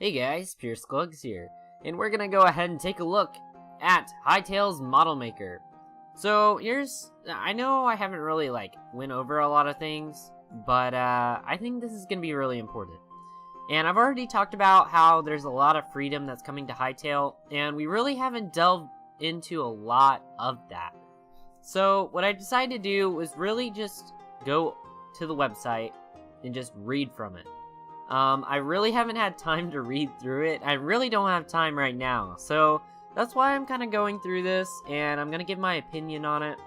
Hey guys, PierceKlugs here, and we're gonna go ahead and take a look at Hytale's Model Maker. So I know I haven't really went over a lot of things, but I think this is gonna be really important. And I've already talked about how there's a lot of freedom that's coming to Hytale, and we really haven't delved into a lot of that. So what I decided to do was really just go to the website and just read from it. I really haven't had time to read through it. I really don't have time right now. So that's why I'm kind of going through this, and I'm going to give my opinion on it.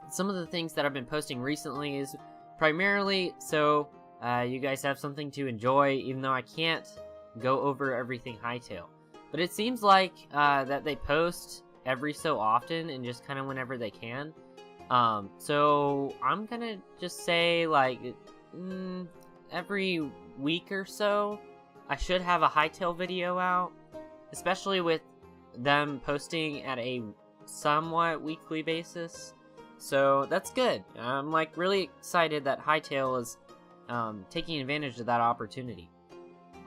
Some of the things that I've been posting recently is primarily so you guys have something to enjoy, even though I can't go over everything Hytale. But it seems like that they post every so often and just kind of whenever they can. So I'm going to just say every week or so I should have a Hytale video out, especially with them posting at a somewhat weekly basis. So that's good. I'm really excited that Hytale is taking advantage of that opportunity.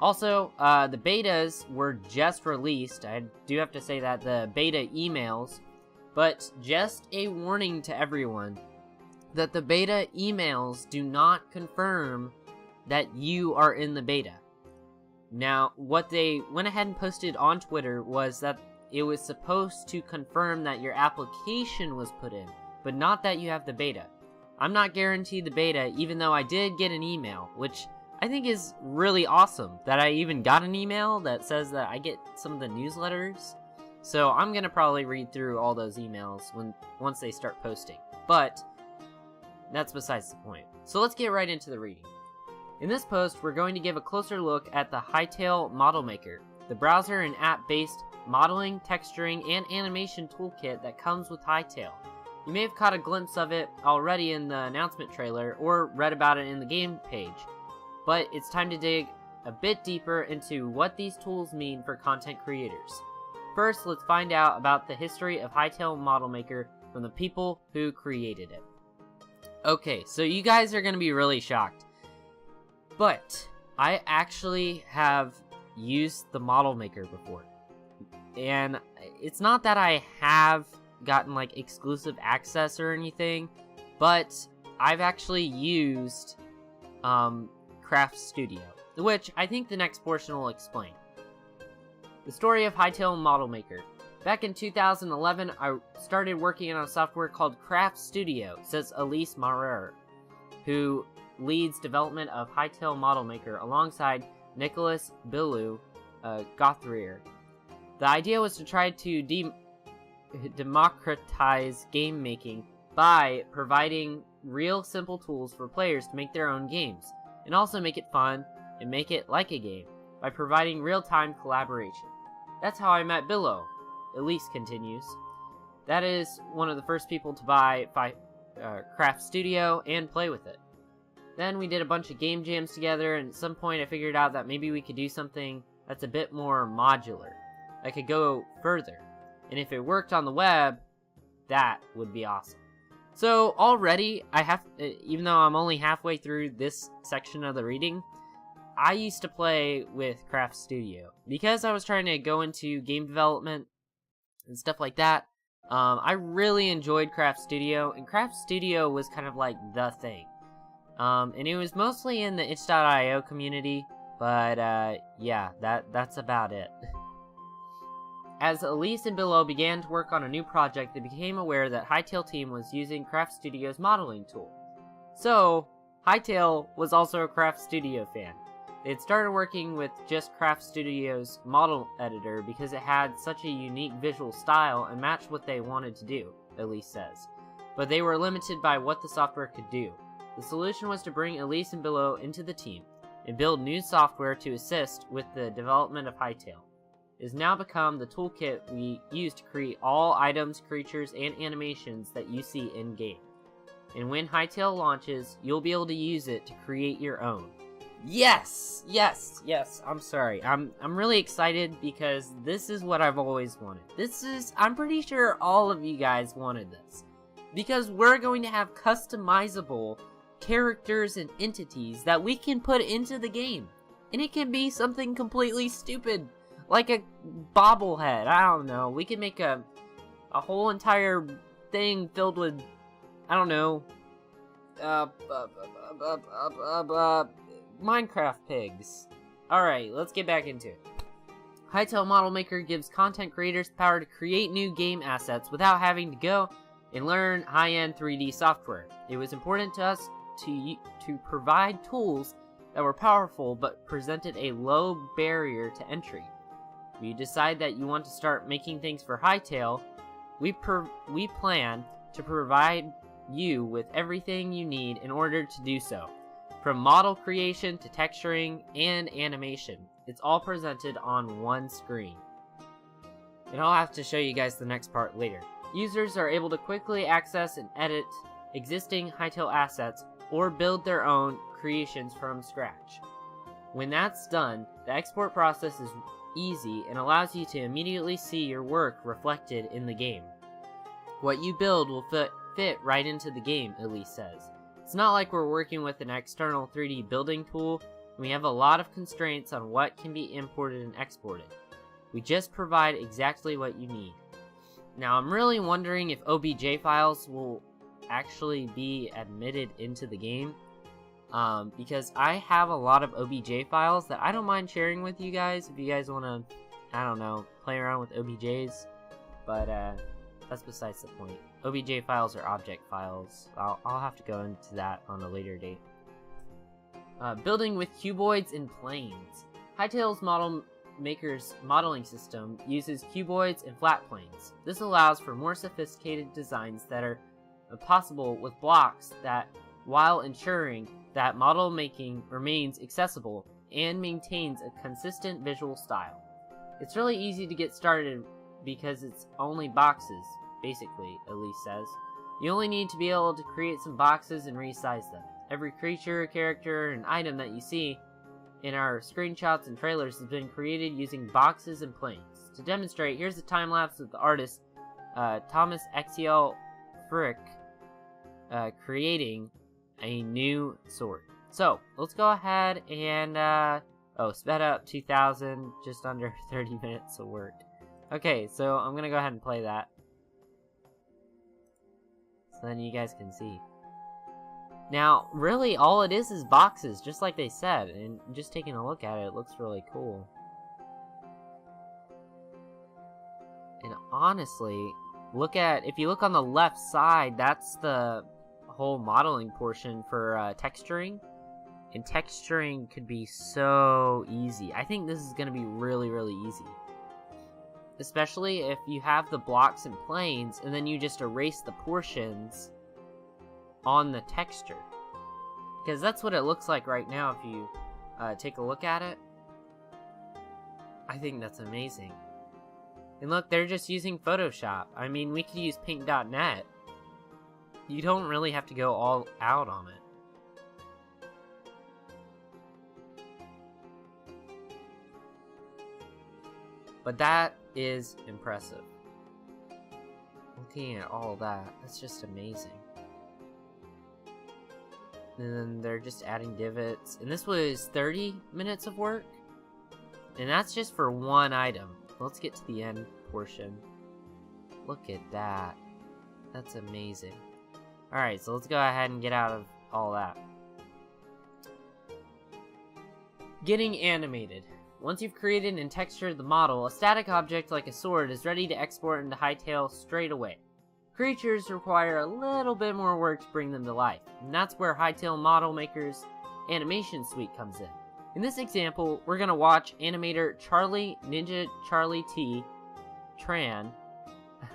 Also, the betas were just released. I do have to say that, the beta emails, but just a warning to everyone that the beta emails do not confirm that you are in the beta. Now, what they went ahead and posted on Twitter was that it was supposed to confirm that your application was put in, but not that you have the beta. I'm not guaranteed the beta, even though I did get an email, which I think is really awesome, that I even got an email that says that I get some of the newsletters. So I'm gonna probably read through all those emails once they start posting, but that's besides the point. So let's get right into the reading. In this post, we're going to give a closer look at the Hytale Model Maker, the browser and app-based modeling, texturing, and animation toolkit that comes with Hytale. You may have caught a glimpse of it already in the announcement trailer or read about it in the game page, but it's time to dig a bit deeper into what these tools mean for content creators. First, let's find out about the history of Hytale Model Maker from the people who created it. Okay, so you guys are going to be really shocked, but I actually have used the Model Maker before. And it's not that I have gotten exclusive access or anything, but I've actually used Craft Studio, which I think the next portion will explain. The story of Hytale Model Maker. Back in 2011, I started working on a software called Craft Studio, says Elise Maurer, who leads development of Hytale Model Maker alongside Nicholas Billu Gothrier. The idea was to try to democratize game making by providing real simple tools for players to make their own games, and also make it fun and make it like a game by providing real-time collaboration. That's how I met Billu, Elise continues. That is one of the first people to buy Craft Studio and play with it. Then we did a bunch of game jams together, and at some point I figured out that maybe we could do something that's a bit more modular. I could go further, and if it worked on the web, that would be awesome. So already, even though I'm only halfway through this section of the reading, I used to play with Craft Studio. Because I was trying to go into game development and stuff like that, I really enjoyed Craft Studio, and Craft Studio was kind of the thing. And it was mostly in the itch.io community, but yeah, that's about it. As Elise and Billu began to work on a new project, they became aware that Hytale team was using Craft Studio's modeling tool. So, Hytale was also a Craft Studio fan. They had started working with just Craft Studio's model editor because it had such a unique visual style and matched what they wanted to do, Elise says. But they were limited by what the software could do. The solution was to bring Elise and Billu into the team and build new software to assist with the development of Hytale. It has now become the toolkit we use to create all items, creatures, and animations that you see in-game. And when Hytale launches, you'll be able to use it to create your own. Yes! Yes! Yes! I'm sorry. I'm really excited because this is what I've always wanted. I'm pretty sure all of you guys wanted this. Because we're going to have customizable characters and entities that we can put into the game. And it can be something completely stupid, like a bobblehead. I don't know. We can make a whole entire thing filled with, I don't know, Minecraft pigs. Alright, let's get back into it. Hytale Model Maker gives content creators the power to create new game assets without having to go and learn high-end 3D software. It was important to us to provide tools that were powerful but presented a low barrier to entry. If you decide that you want to start making things for Hytale, we plan to provide you with everything you need in order to do so. From model creation to texturing and animation, it's all presented on one screen. And I'll have to show you guys the next part later. Users are able to quickly access and edit existing Hytale assets or build their own creations from scratch. When that's done, the export process is easy and allows you to immediately see your work reflected in the game. What you build will fit right into the game, Elise says. It's not like we're working with an external 3D building tool, and we have a lot of constraints on what can be imported and exported. We just provide exactly what you need. Now, I'm really wondering if OBJ files will actually be admitted into the game, because I have a lot of OBJ files that I don't mind sharing with you guys if you guys want to, I don't know, play around with OBJs, but that's besides the point. OBJ files are object files. I'll have to go into that on a later date. Building with cuboids and planes. Hytale's Model Maker's modeling system uses cuboids and flat planes. This allows for more sophisticated designs that are possible with blocks that, while ensuring that model making remains accessible and maintains a consistent visual style. It's really easy to get started because it's only boxes, basically, Elise says. You only need to be able to create some boxes and resize them. Every creature, character, and item that you see in our screenshots and trailers has been created using boxes and planes. To demonstrate, here's a time-lapse of the artist Thomas Exiel Frick creating a new sword. So, let's go ahead and, sped up 2,000, just under 30 minutes of work. Okay, so I'm gonna go ahead and play that, so then you guys can see. Now, really, all it is boxes, just like they said, and just taking a look at it, it looks really cool. And honestly, if you look on the left side, that's the whole modeling portion for texturing. And texturing could be so easy. I think this is going to be really, really easy. Especially if you have the blocks and planes, and then you just erase the portions on the texture. Because that's what it looks like right now if you take a look at it. I think that's amazing. And look, they're just using Photoshop. I mean, we could use paint.net. You don't really have to go all out on it. But that is impressive. Looking at all that, that's just amazing. And then they're just adding divots. And this was 30 minutes of work. And that's just for one item. Let's get to the end portion. Look at that. That's amazing. Alright, so let's go ahead and get out of all that. Getting animated. Once you've created and textured the model, a static object like a sword is ready to export into Hytale straight away. Creatures require a little bit more work to bring them to life, and that's where Hytale Model Maker's Animation Suite comes in. In this example, we're going to watch animator Ninja Charlie T. Tran.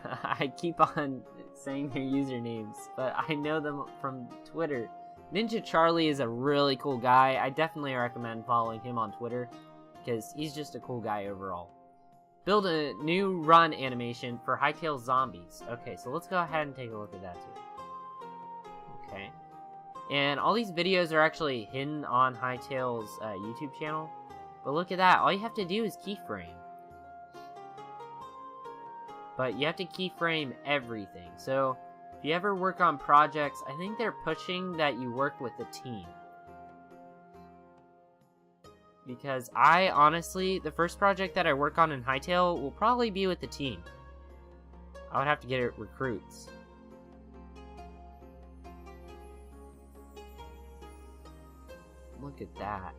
I keep on saying their usernames, but I know them from Twitter. Ninja Charlie is a really cool guy. I definitely recommend following him on Twitter, because he's just a cool guy overall. Build a new run animation for Hytale Zombies. Okay, so let's go ahead and take a look at that too. Okay. And all these videos are actually hidden on Hytale's YouTube channel. But look at that. All you have to do is keyframe. But you have to keyframe everything. So if you ever work on projects, I think they're pushing that you work with a team. because I honestly, the first project that I work on in Hytale will probably be with the team. I would have to get it recruits. Look at that.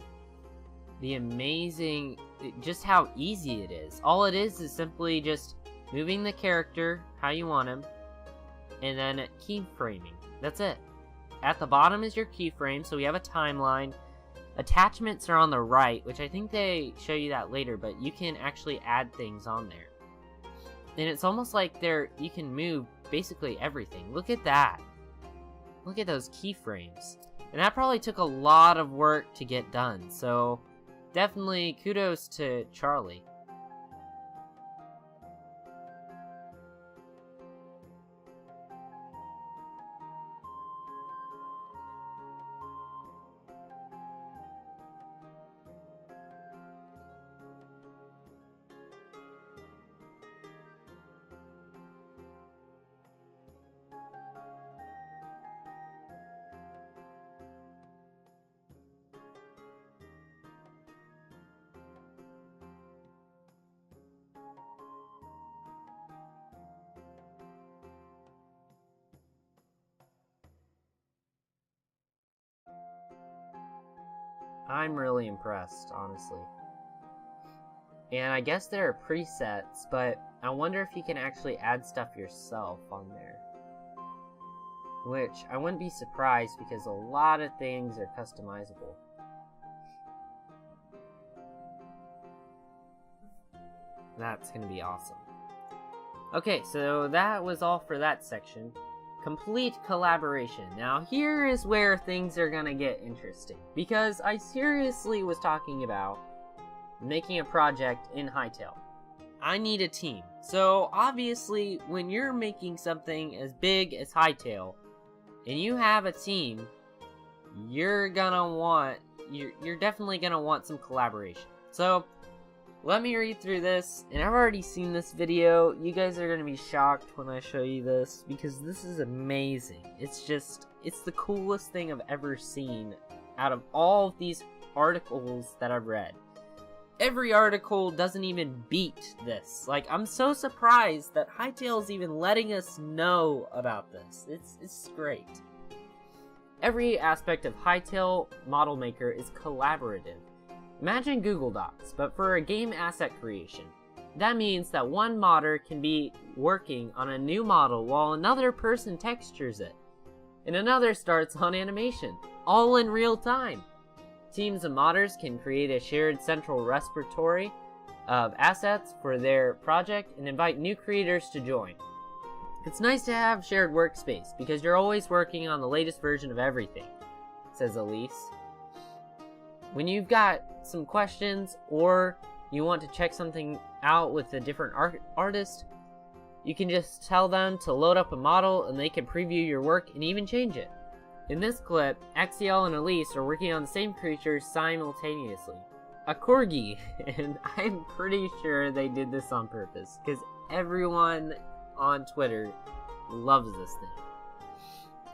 The amazing, just how easy it is. All it is simply just moving the character how you want him, and then keyframing. That's it. At the bottom is your keyframe, so we have a timeline. Attachments are on the right, which I think they show you that later, but you can actually add things on there. And it's almost like you can move basically everything. Look at that. Look at those keyframes. And that probably took a lot of work to get done, so definitely kudos to Charlie. I'm really impressed, honestly. And I guess there are presets, but I wonder if you can actually add stuff yourself on there. Which, I wouldn't be surprised because a lot of things are customizable. That's gonna be awesome. Okay, so that was all for that section. Complete collaboration. Now here is where things are gonna get interesting, because I seriously was talking about making a project in Hytale. I need a team. So obviously when you're making something as big as Hytale and you have a team, you're definitely gonna want some collaboration. So let me read through this, and I've already seen this video. You guys are gonna be shocked when I show you this, because this is amazing. It's the coolest thing I've ever seen out of all of these articles that I've read. Every article doesn't even beat this. Like, I'm so surprised that Hytale's even letting us know about this. It's great. Every aspect of Hytale Model Maker is collaborative. Imagine Google Docs, but for a game asset creation. That means that one modder can be working on a new model while another person textures it, and another starts on animation, all in real time. Teams of modders can create a shared central repository of assets for their project and invite new creators to join. It's nice to have shared workspace because you're always working on the latest version of everything, says Elise. When you've got some questions or you want to check something out with a different artist, you can just tell them to load up a model and they can preview your work and even change it. In this clip, Axiel and Elise are working on the same creature simultaneously. A corgi, and I'm pretty sure they did this on purpose, because everyone on Twitter loves this thing.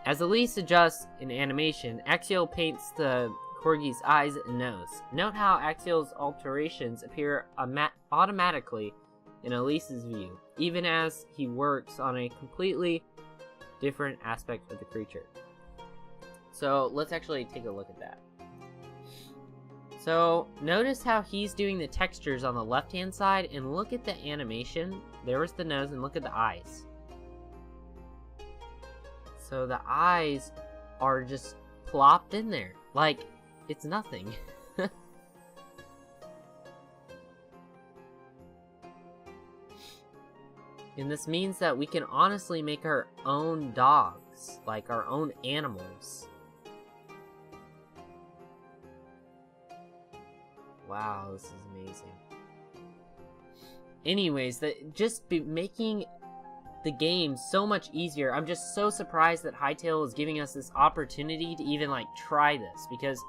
As Elise adjusts in animation, Axiel paints the corgi's eyes and nose. Note how Axiel's alterations appear automatically in Elise's view, even as he works on a completely different aspect of the creature. So let's actually take a look at that. So notice how he's doing the textures on the left hand side, and look at the animation. There was the nose, and look at the eyes. So the eyes are just plopped in there like it's nothing. And this means that we can honestly make our own dogs, like our own animals. Wow, this is amazing. Anyways, making the game so much easier. I'm just so surprised that Hytale is giving us this opportunity to even like try this, because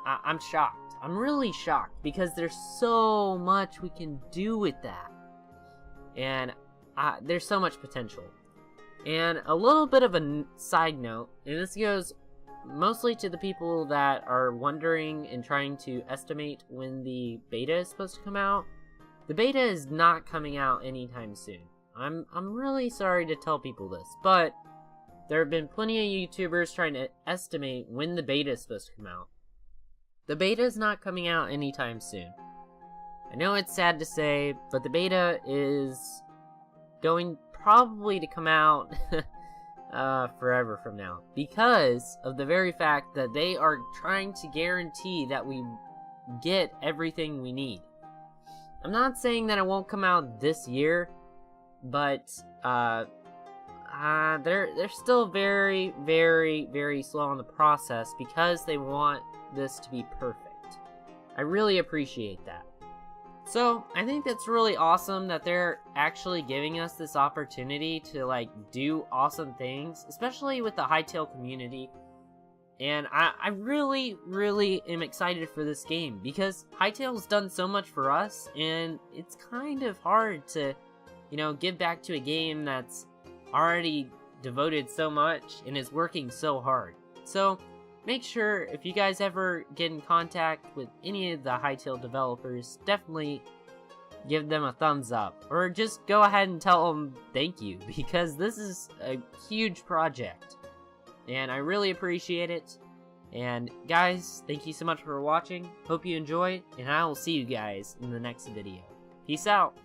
I'm shocked. I'm really shocked because there's so much we can do with that. And there's so much potential. And a little bit of a side note, and this goes mostly to the people that are wondering and trying to estimate when the beta is supposed to come out, the beta is not coming out anytime soon. I'm really sorry to tell people this, but there have been plenty of YouTubers trying to estimate when the beta is supposed to come out. The beta is not coming out anytime soon. I know it's sad to say, but the beta is going probably to come out forever from now, because of the very fact that they are trying to guarantee that we get everything we need. I'm not saying that it won't come out this year, but they're still very, very, very slow on the process because they want this to be perfect. I really appreciate that. So, I think that's really awesome that they're actually giving us this opportunity to, like, do awesome things, especially with the Hytale community. And I really, really am excited for this game, because Hytale's done so much for us, and it's kind of hard to, you know, give back to a game that's already devoted so much and is working so hard. So, make sure, if you guys ever get in contact with any of the Hytale developers, definitely give them a thumbs up. Or just go ahead and tell them thank you, because this is a huge project. And I really appreciate it. And guys, thank you so much for watching. Hope you enjoyed, and I will see you guys in the next video. Peace out!